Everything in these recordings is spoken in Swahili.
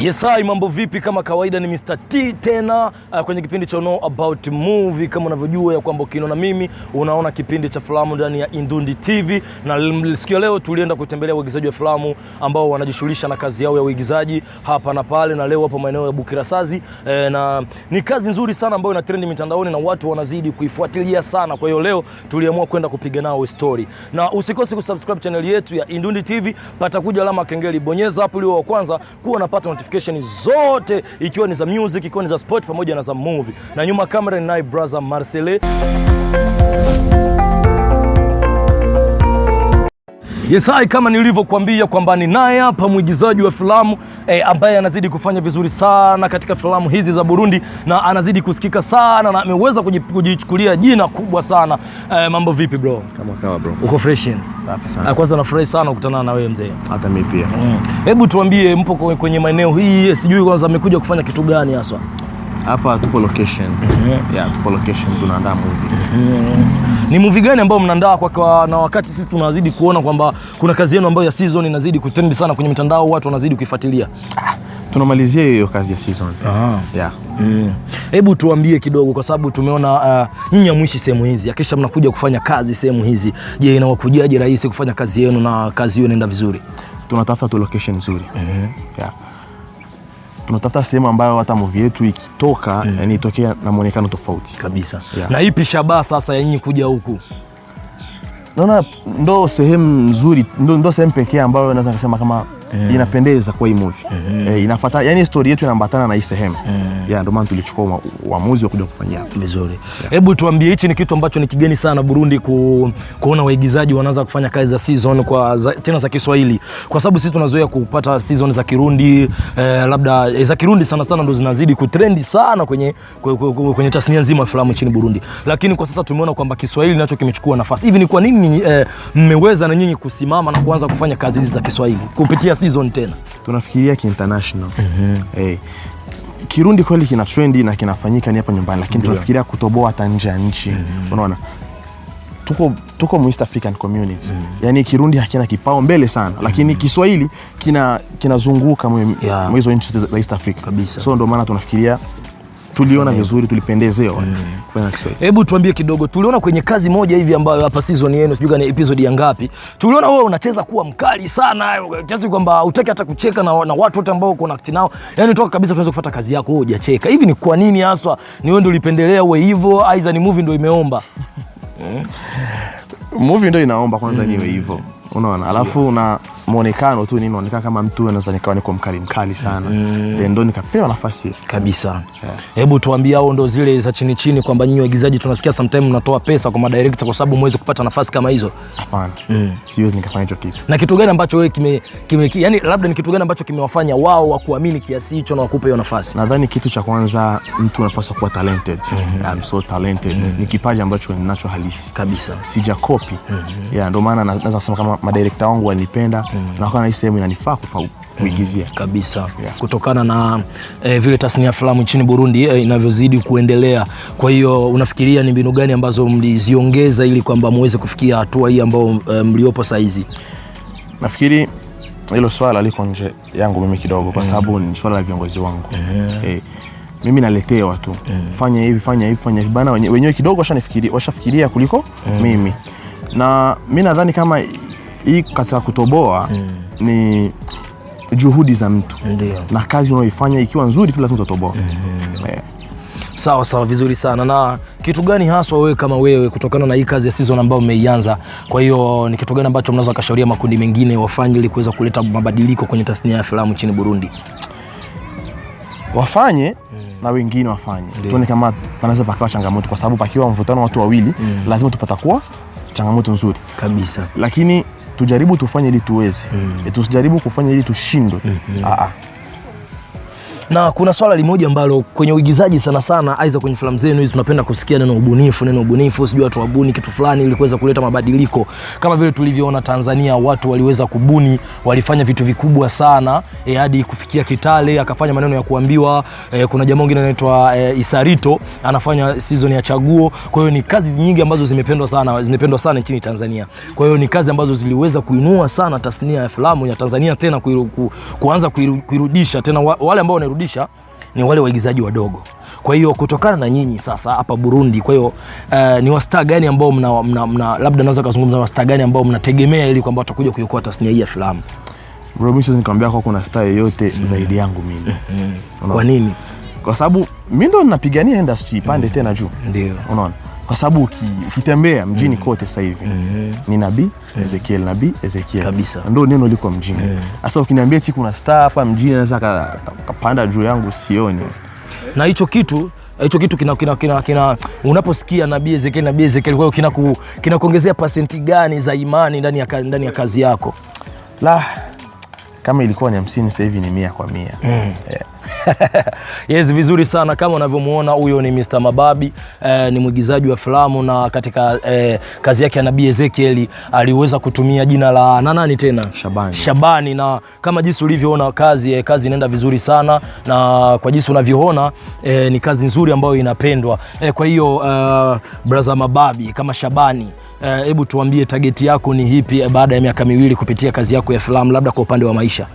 Yes, hi, mambo vipi? Kama kawaida ni Mr. T tena kwenye kipindi cha Know About Movie. Kama unavyojua ya kwamba ukiona mimi unaona kipindi cha filamu ndani ya Indundi TV, na siku leo tulienda kutembelea waigizaji wa filamu ambao wanajishughulisha na kazi yao ya uigizaji hapa na pale, na leo hapo maeneo ya Bukirasazi na ni kazi nzuri sana ambayo ina trend mitandaoni na watu wanazidi kuifuatilia sana. Kwa hiyo leo tuliamua kwenda kupiga nao story, na usikose kusubscribe channel yetu ya Indundi TV, pata kuja alama kengele, bonyeza hapo ili wa kwanza kuwa unapata notification zote, ikiwa ni za music, ikiwa ni za sport pamoja na za movie. Na nyuma kamera ni naye brother Marcele. Yes, hai, kama nilivyokuambia kwamba ni naye hapa mwigizaji wa filamu ambaye anazidi kufanya vizuri sana katika filamu hizi za Burundi na anazidi kusikika sana na ameweza kujichukulia jina kubwa sana. Mambo vipi bro? Kama kawa bro. Uko fresh? Safi sana. Kwanza nafurahi sana kukutana na wewe mzee. Hata mimi pia. Hebu tuambie, mpo kwenye maeneo hii, sijui kwanza mmekuja kufanya kitu gani haswa? Hapa tupo location. Tupo location, tunaandaa movie. Ni movie gani ambayo mnaandaa na wakati sisi tunazidi kuona kwamba kuna kazi yenu ambayo ya season inazidi kutrend sana kwenye mitandao, watu wanazidi kuifuatilia? Tunamalizia hiyo kazi ya season. Hebu tuambie kidogo, kwa sababu tumeona nyinyi mwishi sehemu hizi, kisha mnakuja kufanya kazi sehemu hizi. Je, inawakujaje rahisi kufanya kazi yenu na kazi hiyo inaenda vizuri? Tunatafuta tu location nzuri. Tunatafuta sehemu ambayo hata movie yetu ikitoka yani itokea na muonekano tofauti kabisa. Na ipi shabaha sasa ya nyinyi kuja huku? Naona ndo sehemu nzuri, ndo sehemu pekee ambayo naweza kusema kama inapendeza kwa hii movie. Inafuata, yani story yetu inaambatana na hii sehemu. Ndio maana tulichukua uamuzi wa kuja kufanyia vizuri. Hebu tuambie, hichi ni kitu ambacho ni kigeni sana Burundi kuona waigizaji wanaanza kufanya kazi za season tena za Kiswahili, kwa sababu sisi tunazoea kupata season za Kirundi, labda za Kirundi sana sana ndo zinazidi kutrend sana kwenye tasnia nzima ya filamu nchini Burundi, lakini kwa sasa tumeona kwamba Kiswahili nacho kimechukua nafasi. Hivi ni kwa nini mmeweza na nyinyi kusimama na kuanza kufanya kazi hizi za Kiswahili kupitia season tena? Tunafikiria international. Kirundi kweli kina trendi na kinafanyika ni hapa nyumbani, lakini tunafikiria kutoboa hata nje ya nchi. Unaona? Tuko mu East African community. Yani Kirundi hakina kipao mbele sana, lakini Kiswahili kinazunguka hizo nchi za East Africa kabisa. So ndio maana tunafikiria, tuliona vizuri, tulipendezewa kufanya Kiswahili. Hebu tuambie kidogo, tuliona kwenye kazi moja hivi ambayo hapa season yenu, sijui ni episode ya ngapi, tuliona wewe unacheza kuwa mkali sana kiasi kwamba hutaki hata kucheka na watu wote ambao uko na act nao. Yani toka kabisa tunaweza kufuata kazi yako wewe hujacheka. Hivi ni kwa nini haswa? Ni wewe ndio ulipendelea uwe hivyo, aiza ni movie ndio imeomba? Movie ndio inaomba kwanza niwe hivyo. Unaona? Alafu na muonekano tu inaonekana kama mtu anaweza nikawa niko mkali sana. Ndio nikapewa nafasi kabisa. Hebu tuambie, hao ndo zile za chini chini kwamba nyinyi waigizaji tunasikia sometimes mnatoa pesa kwa madirector kwa sababu muweze kupata nafasi kama hizo? Hapana. Siwezi nikafanya hicho kitu. Na kitu gani ambacho wewe yani labda ni kitu gani ambacho kimewafanya wao wa kuamini kiasi hicho na wakupe hiyo nafasi? Nadhani kitu cha kwanza, mtu anapaswa kuwa talented. I'm so talented. Ni kipaji ambacho ninacho halisi kabisa. Sija copy. Ndio maana naweza kusema kama madirector wangu wanipenda na kwa hii sehemu inanifaa kuigizia kabisa. Kutokana na vile tasnia ya filamu nchini Burundi inavyozidi kuendelea. Kwa hiyo unafikiria ni mbinu gani ambazo mliziongeza ili kwamba muweze kufikia hatua hii ambao mliopo saa hizi? Nafikiri hilo swala liko nje yangu mimi kidogo, kwa sababu ni swala la viongozi wangu. Mimi naletewa tu, fanya hivi, fanya hivi, fanya hivi bana, wenyewe kidogo washafikiria kuliko mimi. Na mimi nadhani kama hii katika kutoboa ni juhudi za mtu. Na kazi unayoifanya ikiwa nzuri tu lazima utoboa. Sawa sawa, vizuri sana. Na kitu gani haswa wewe kama wewe, kutokana na hii kazi ya season ambayo umeianza, kwa hiyo ni kitu gani ambacho mnaweza kashauria makundi mengine wafanye ili kuweza kuleta mabadiliko kwenye tasnia ya filamu nchini Burundi? Wafanye na wengine wafanye. Tuone kama panaweza pakawa changamoto, kwa sababu pakiwa mvutano watu wawili lazima tupata kuwa changamoto nzuri kabisa. Lakini tujaribu tufanye ili tuweze. Tusijaribu kufanya ili tushindwe. Na kuna swala limoja ambalo kwenye uigizaji sana sana, aidha kwenye filamu zenu hizi, tunapenda kusikia neno ubunifu, sijui watu wabuni kitu fulani ili kuweza kuleta mabadiliko. Kama vile tulivyoona Tanzania, watu waliweza kubuni, walifanya vitu vikubwa sana hadi kufikia Kitale akafanya maneno ya kuambiwa. Kuna jamaa mwingine anaitwa Isarito anafanya season ya Chaguo. Kwa hiyo ni kazi nyingi ambazo zimependwa sana nchini Tanzania. Kwa hiyo ni kazi ambazo ziliweza kuinua sana tasnia ya filamu ya Tanzania, tena kuanza kuirudisha tena. Wale ambao wanarudisha ni wale waigizaji wadogo. Kwa hiyo kutokana na nyinyi sasa hapa Burundi, kwa hiyo ni wastaa gani ambao labda naweza kuzungumza wastaa gani ambao mnategemea ili kwamba watakuja kuiokoa tasnia hii ya filamu? Bro, mimi nikwambia kwa kuna star yote zaidi yangu mimi. Kwa nini? Kwa sababu mimi ndo ninapigania industry pande tena juu. Ndio. Unaona? Kwa sababu ukitembea mjini kote sasa hivi ni NABII EZEKIEL kabisa. Ndio neno liko mjini. Sasa ukiniambia eti kuna star hapa mjini anaweza kapanda juu yangu, sioni. Na hicho kitu unaposikia NABII EZEKIEL, kwa hiyo kinakuongezea percent gani za imani ndani ya kazi yako? Kama ilikuwa ni 50 sasa hivi ni 100%. Yes, vizuri sana. Kama unavyomuona huyo ni Mr. Mababi, ni mwigizaji wa filamu, na katika kazi yake ya NABII EZEKIEL aliweza kutumia jina la nani tena? Shabani. Na kama jinsi ulivyoona kazi inaenda vizuri sana, na kwa jinsi unavyoona ni kazi nzuri ambayo inapendwa. Kwa hiyo brother Mababi kama Shabani, hebu tuambie target yako ni hipi baada ya miaka 2 kupitia kazi yako ya filamu, labda kwa upande wa maisha?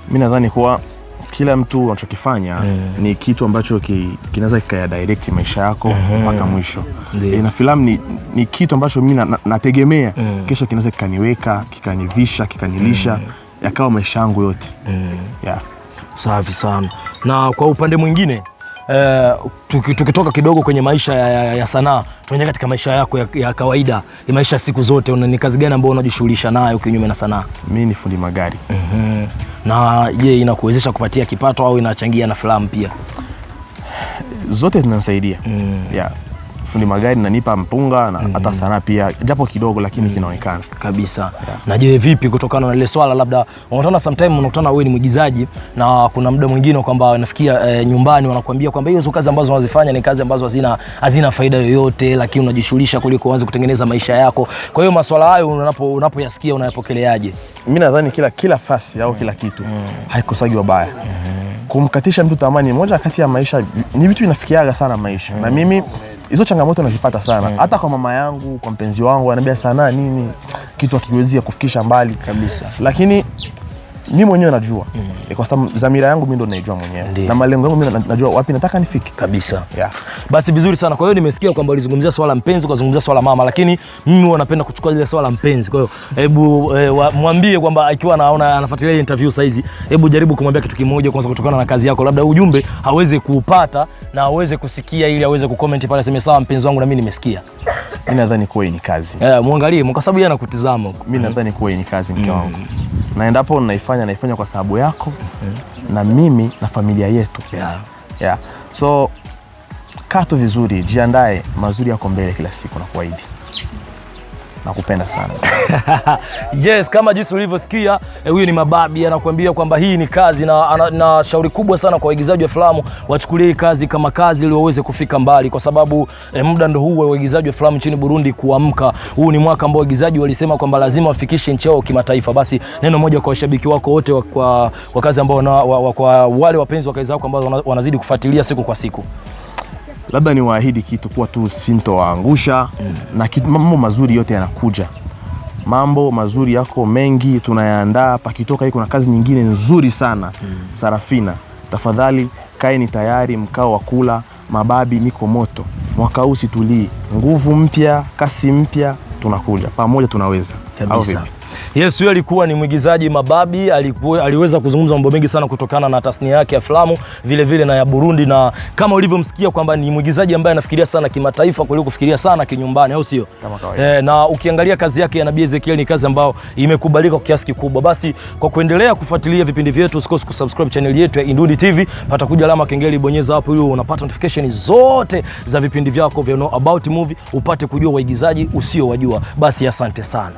Mimi nadhani kwa kila mtu anachokifanya ni kitu ambacho kinaweza kikaya direct maisha yako mpaka mwisho. Na filamu ni kitu ambacho mimi nategemea kesho kinaweza kikaniweka, kikanivisha, kikanilisha, yakawa maisha yangu yote. Safi sana. Na kwa upande mwingine, tukitoka kidogo kwenye maisha ya sanaa, tunaingia katika maisha yako ya kawaida, maisha siku zote, ni kazi gani ambayo unajishughulisha nayo kinyume na sanaa? Mimi ni fundi magari. Na je, inakuwezesha kupatia kipato au inachangia na filamu pia? Zote zinasaidia. Fundi magari nanipa mpunga, na hata sanaa pia japo kidogo lakini kinaonekana kabisa. Na je, vipi kutokana na ile swala, labda unakutana sometime wewe ni mwigizaji na kuna muda mwingine kwamba nafikia nyumbani wanakuambia kwamba hizo kazi ambazo unazifanya ni kazi ambazo hazina faida yoyote, lakini unajishughulisha kuliko uanze kutengeneza maisha yako. Kwa hiyo maswala hayo unapoyasikia unayapokeleaje? Mimi nadhani kila fasi au kila kitu haikosagi wabaya. Kumkatisha mtu tamani moja kati ya maisha ni vitu vinafikiaga sana maisha. Na mimi hizo changamoto nazipata sana. Hata kwa mama yangu, kwa mpenzi wangu, ananiambia sana nini kitu hakiwezi kufikisha mbali kabisa. Lakini mimi mwenyewe najua. Kwa sababu dhamira yangu mimi ndo naijua mwenyewe. Na malengo yangu mimi najua wapi nataka nifike kabisa. Basi vizuri sana. Kwa hiyo nimesikia kwamba ulizungumzia swala mpenzi, ukazungumzia swala mama, lakini mimi huwa napenda kuchukua ile swala mpenzi. Kwa hiyo hebu mwambie kwamba ikiwa anafuatilia interview sasa hizi, hebu jaribu kumwambia kitu kimoja kwanza kutokana na kazi yako, labda ujumbe aweze kuupata na aweze kusikia, ili aweze kucomment pale aseme sawa mpenzi wangu na mimi nimesikia. Mimi nadhani kuwa ni kazi. Muangalie kwa sababu yeye anakutizama huko. Mimi nadhani kuwa ni kazi mke wangu. Na endapo naifanya kwa sababu yako na mimi na familia yetu. So kato vizuri, jiandae, mazuri yako mbele kila siku na kuahidi. Nakupenda sana. Yes, kama jinsi ulivyosikia, huyu ni Mababi anakuambia kwamba hii ni kazi, na shauri kubwa sana kwa waigizaji wa filamu, wachukulie hii kazi kama kazi ili waweze kufika mbali, kwa sababu muda ndo huu wa waigizaji wa filamu nchini Burundi kuamka. Huu ni mwaka ambao waigizaji walisema kwamba lazima wafikishe nchi yao kimataifa. Basi neno moja kwa washabiki wako wote kwa kazi ambao kwa wale wapenzi wa kazi zako ambao wanazidi kufuatilia siku kwa siku, labda ni waahidi kitu kuwa tu sintowaangusha. Na mambo mazuri yote yanakuja. Mambo mazuri yako mengi tunayaandaa, pakitoka hii kuna kazi nyingine nzuri sana. Sarafina, tafadhali kaeni tayari, mkao wa kula. Mababi niko moto. Mwaka huu situlii. Nguvu mpya, kasi mpya, tunakuja. Pamoja tunaweza. Kabisa. Yes, huyo alikuwa ni mwigizaji Mababi, aliweza kuzungumza mambo mengi sana kutokana na tasnia yake ya filamu, vile vile na ya Burundi, na kama ulivyomsikia kwamba ni mwigizaji ambaye anafikiria sana kimataifa kuliko kufikiria sana kinyumbani, au sio? Na ukiangalia kazi yake ya NABII EZEKIEL ni kazi ambayo imekubalika kwa kiasi kikubwa. Basi kwa kuendelea kufuatilia vipindi vyetu, usikose kusubscribe channel yetu ya NABII TV, pata kuja alama kengele, bonyeza hapo ili unapata notification zote za vipindi vyako vya Know About Movie, upate kujua waigizaji usio wajua. Basi asante sana.